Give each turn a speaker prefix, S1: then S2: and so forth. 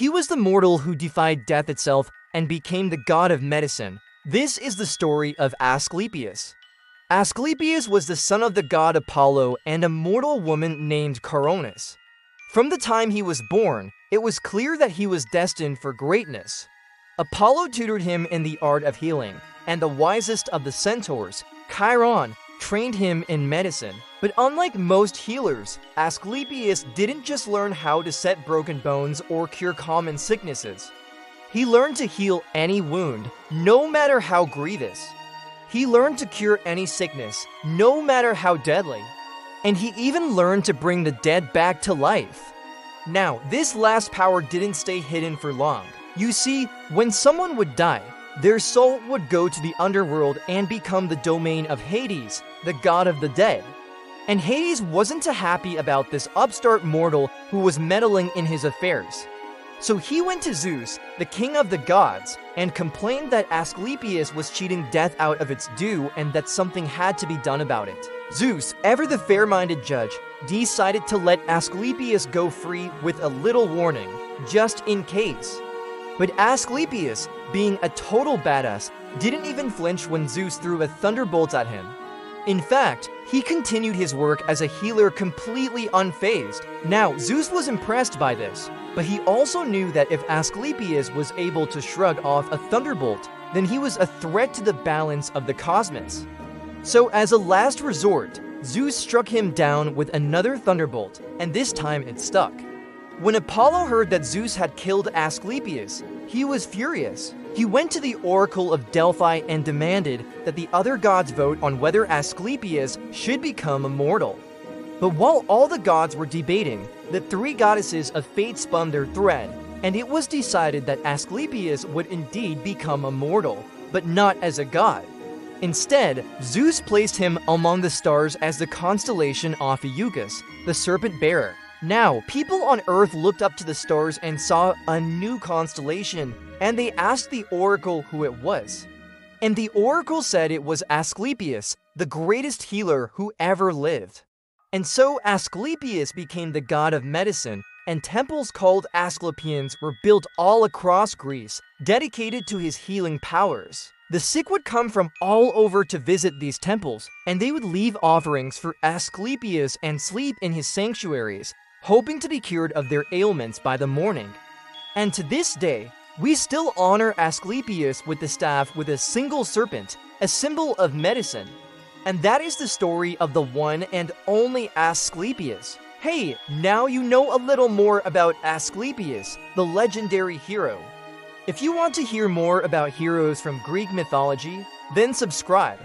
S1: He was the mortal who defied death itself and became the god of medicine. This is the story of Asclepius. Asclepius was the son of the god Apollo and a mortal woman named Coronis. From the time he was born, it was clear that he was destined for greatness. Apollo tutored him in the art of healing, and the wisest of the centaurs, Chiron, trained him in medicine. But unlike most healers, Asclepius didn't just learn how to set broken bones or cure common sicknesses. He learned to heal any wound, no matter how grievous. He learned to cure any sickness, no matter how deadly. And he even learned to bring the dead back to life. Now, this last power didn't stay hidden for long. You see, when someone would die, their soul would go to the underworld and become the domain of Hades, the god of the dead. And Hades wasn't too happy about this upstart mortal who was meddling in his affairs. So he went to Zeus, the king of the gods, and complained that Asclepius was cheating death out of its due and that something had to be done about it. Zeus, ever the fair-minded judge, decided to let Asclepius go free with a little warning, just in case. But Asclepius, being a total badass, didn't even flinch when Zeus threw a thunderbolt at him. In fact, he continued his work as a healer completely unfazed. Now, Zeus was impressed by this, but he also knew that if Asclepius was able to shrug off a thunderbolt, then he was a threat to the balance of the cosmos. So as a last resort, Zeus struck him down with another thunderbolt, and this time it stuck. When Apollo heard that Zeus had killed Asclepius, he was furious. He went to the Oracle of Delphi and demanded that the other gods vote on whether Asclepius should become immortal. But while all the gods were debating, the three goddesses of fate spun their thread, and it was decided that Asclepius would indeed become immortal, but not as a god. Instead, Zeus placed him among the stars as the constellation Ophiuchus, the serpent-bearer. Now, people on Earth looked up to the stars and saw a new constellation, and they asked the oracle who it was. And the oracle said it was Asclepius, the greatest healer who ever lived. And so Asclepius became the god of medicine, and temples called Asclepians were built all across Greece, dedicated to his healing powers. The sick would come from all over to visit these temples, and they would leave offerings for Asclepius and sleep in his sanctuaries, hoping to be cured of their ailments by the morning. And to this day, we still honor Asclepius with the staff with a single serpent, a symbol of medicine. And that is the story of the one and only Asclepius. Hey, now you know a little more about Asclepius, the legendary hero. If you want to hear more about heroes from Greek mythology, then subscribe.